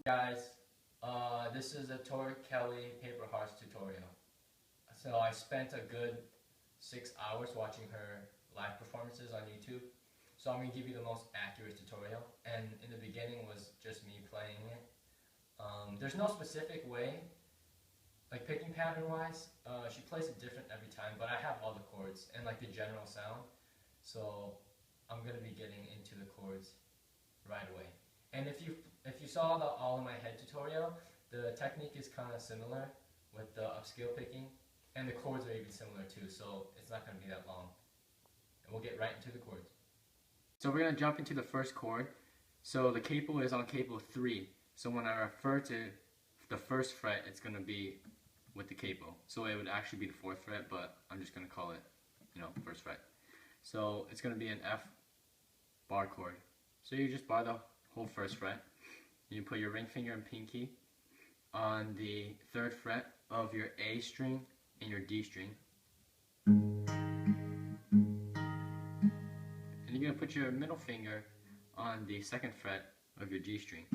Guys, this is a Tori Kelly paper hearts tutorial. So I spent a good 6 hours watching her live performances on YouTube. So I'm going to give you the most accurate tutorial. And in the beginning was just me playing it. There's no specific way, like picking pattern wise. She plays it different every time, but I have all the chords and like the general sound. So I'm going to be getting into the chords right away. And if you saw the all in my head tutorial, the technique is kind of similar with the upscale picking, and the chords are even similar too, so it's not going to be that long. And we'll get right into the chords. So we're going to jump into the first chord. So the capo is on capo 3. So when I refer to the first fret, it's going to be with the capo. So it would actually be the 4th fret, but I'm just going to call it, first fret. So it's going to be an F bar chord. So you just bar the whole first fret. You put your ring finger and pinky on the 3rd fret of your A string and your D string. And you're going to put your middle finger on the 2nd fret of your G string.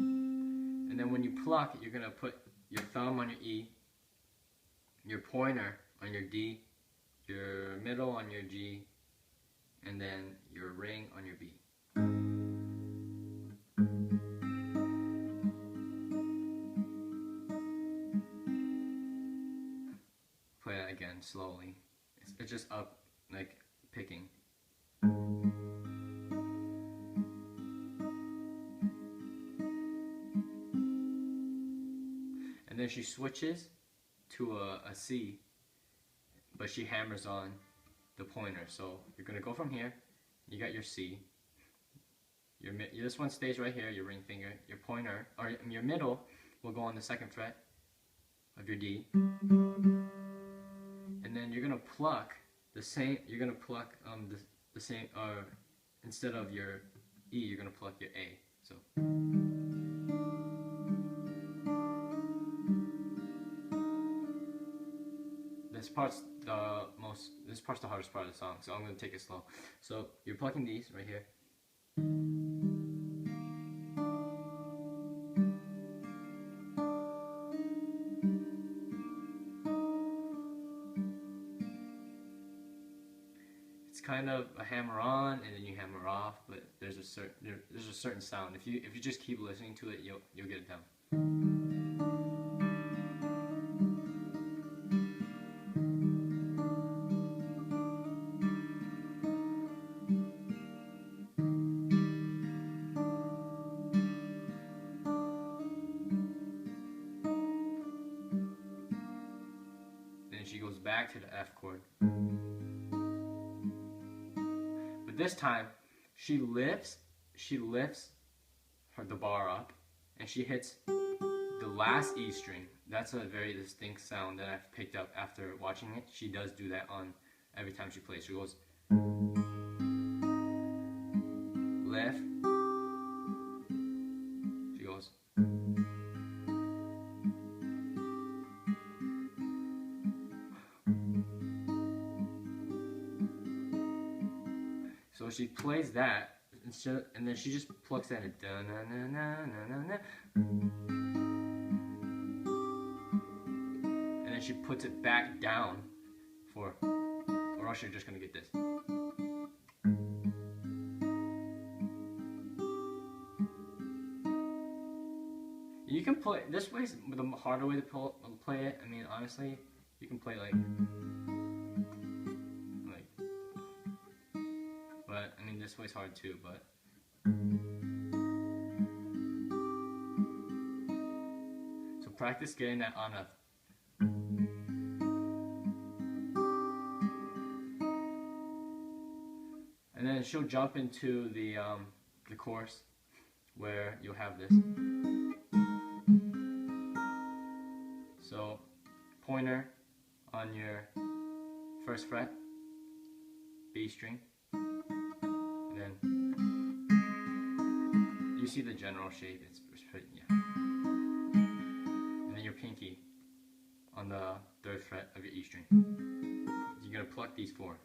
And then when you pluck, you're going to put your thumb on your E, your pointer on your D, your middle on your G, and then your ring on your B. Play that again slowly. It's just up, like picking. And then she switches to a C, but she hammers on the pointer. So you're going to go from here, you got your C, this one stays right here, your ring finger, your pointer, or your middle will go on the 2nd fret of your D, and then you're going to pluck the same, the same, instead of your E, you're going to pluck your A. So this part's the hardest part of the song, so I'm going to take it slow. So you're plucking these right here. It's kind of a hammer on and then you hammer off, but there's a certain sound. If you just keep listening to it, you'll get it down. She goes back to the F chord. But this time, she lifts the bar up, and she hits the last E string. That's a very distinct sound that I've picked up after watching it. She does do that on every time she plays. She goes lift. She goes. So she plays that, and then she just plucks that in. And then she puts it back down or else you're just going to get this. You can play, this way is the harder way to play it. I mean, honestly, you can play but I mean this way's hard too, but so practice getting that on a and then she'll jump into the chorus where you'll have this. So pointer on your 1st fret, B string. Then you see the general shape, it's pretty, yeah. And then your pinky on the 3rd fret of your E string. You're going to pluck these 4.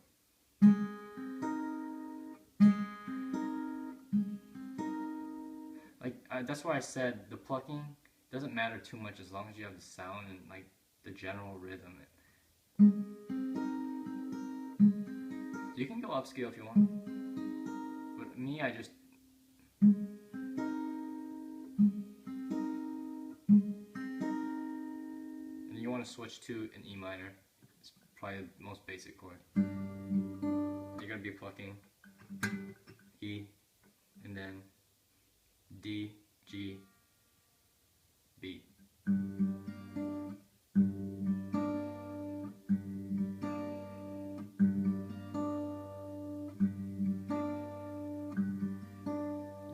that's why I said the plucking doesn't matter too much as long as you have the sound and like the general rhythm. You can go upscale if you want, but me, I just. And you want to switch to an E minor. It's probably the most basic chord. You're gonna be plucking E, and then D, G, B.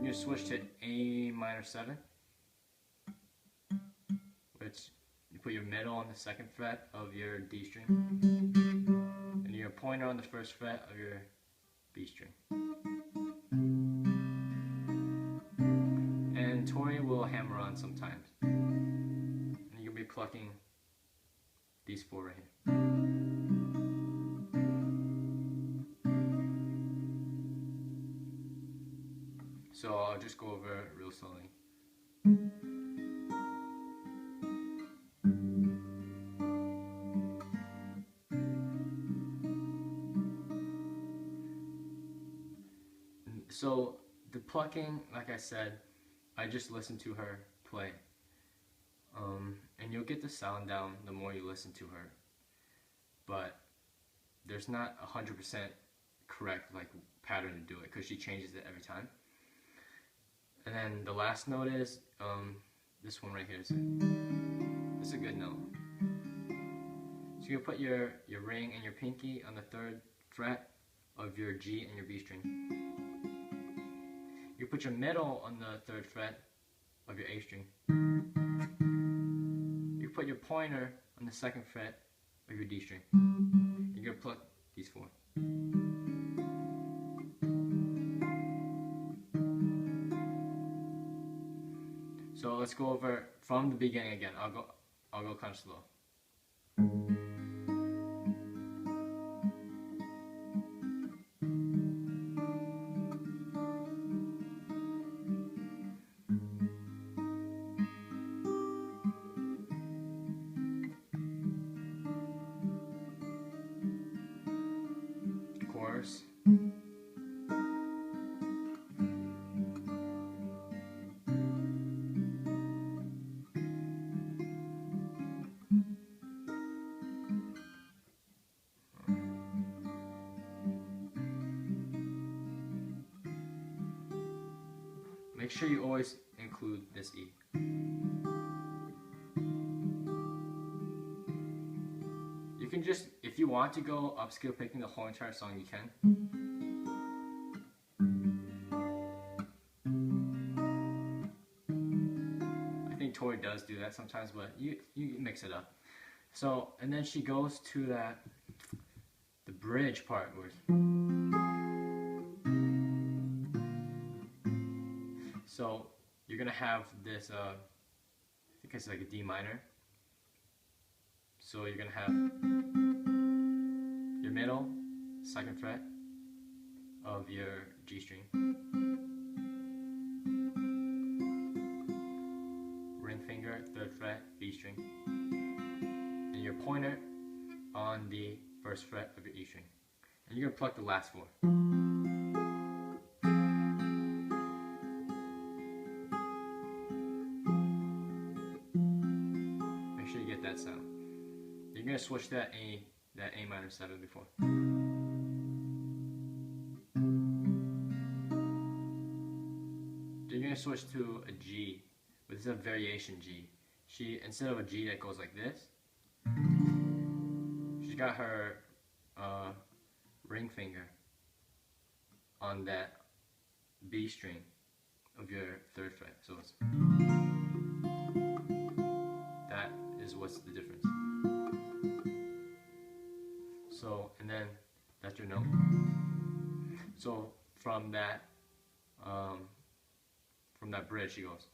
You switch to A minor 7, which you put your middle on the 2nd fret of your D string, and your pointer on the 1st fret of your B string. And Tori will hammer on sometimes, and you'll be plucking these 4 right here. So I'll just go over it real slowly. So the plucking, like I said, I just listen to her play. And you'll get the sound down the more you listen to her. But there's not 100% correct like pattern to do it because she changes it every time. And then the last note is this one right here. It's a good note. So you put your ring and your pinky on the 3rd fret of your G and your B string. You put your middle on the 3rd fret of your A string. You put your pointer on the 2nd fret of your D string. You're going to pluck these 4. So let's go over from the beginning again. I'll go kind of slow. Chorus. Make sure you always include this E. You can just, if you want to go upscale picking the whole entire song, you can. I think Tori does do that sometimes, but you mix it up. So, and then she goes to the bridge part where so you're gonna have this I think it's like a D minor. So you're gonna have your middle 2nd fret of your G string, ring finger 3rd fret B string, and your pointer on the 1st fret of your E string, and you're gonna pluck the last 4. Make sure you get that sound. You're gonna switch that A minor 7 before. You're gonna switch to a G, but this is a variation G. She, instead of a G that goes like this, she's got her ring finger on that B string of your 3rd fret. So it's, that is what's the difference. So, and then that's your note. So from that bridge, she goes.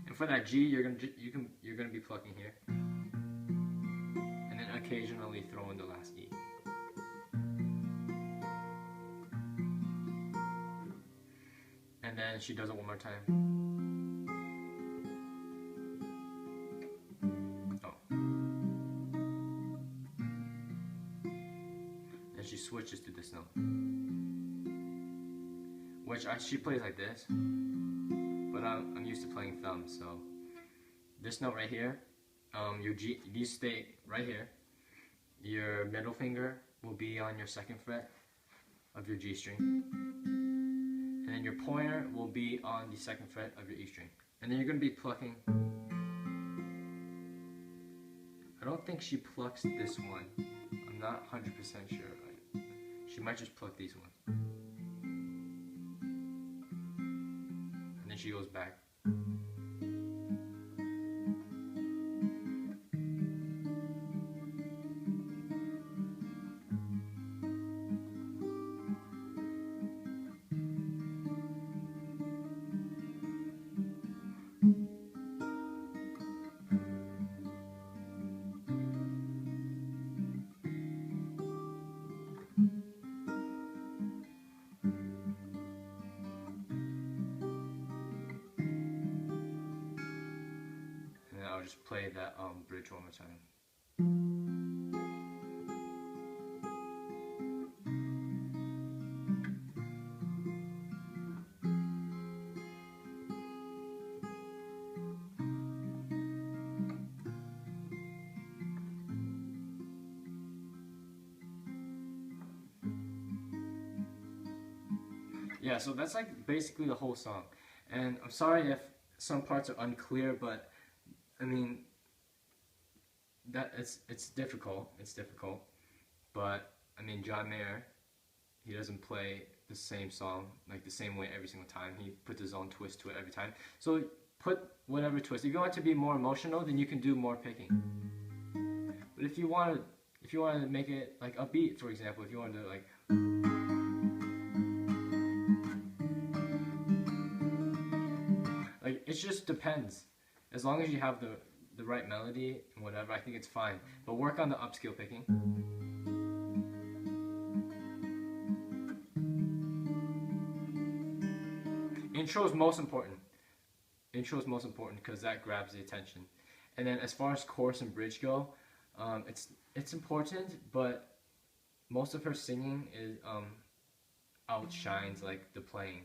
And for that G, you're gonna be plucking here, and then occasionally throw in the last E. And she does it one more time. Oh. And she switches to this note. Which she plays like this. But I'm used to playing thumb, so this note right here, your G, you stay right here. Your middle finger will be on your 2nd fret of your G string, and then your pointer will be on the 2nd fret of your E string, and then you're going to be plucking. I don't think she plucks this one. I'm not 100% sure. She might just pluck these ones, and then she goes back. And I'll just play that bridge one more time. Yeah, so that's like basically the whole song. And I'm sorry if some parts are unclear, but I mean, that it's difficult. It's difficult, but I mean, John Mayer, he doesn't play the same song like the same way every single time. He puts his own twist to it every time. So put whatever twist. If you want it to be more emotional, then you can do more picking. But if you want to make it like upbeat, for example, if you want to like. Like, it just depends. As long as you have the right melody and whatever, I think it's fine. But work on the upscale picking. Intro is most important. Intro is most important because that grabs the attention. And then as far as chorus and bridge go, it's important, but most of her singing is outshines like the playing.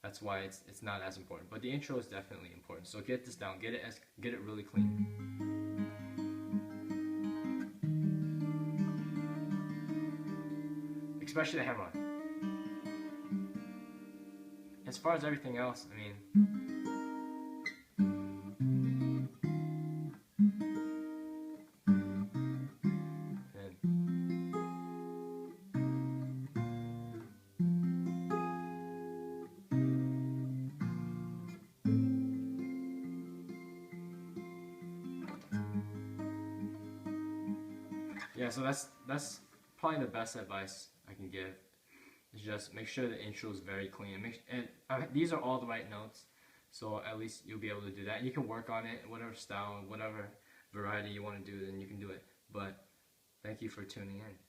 That's why it's not as important. But the intro is definitely important. So get this down. Get it really clean. Especially the hammer-on. As far as everything else, I mean, yeah, so that's probably the best advice I can give. Is just make sure the intro is very clean. These are all the right notes, so at least you'll be able to do that. And you can work on it, whatever style, whatever variety you want to do, then you can do it. But thank you for tuning in.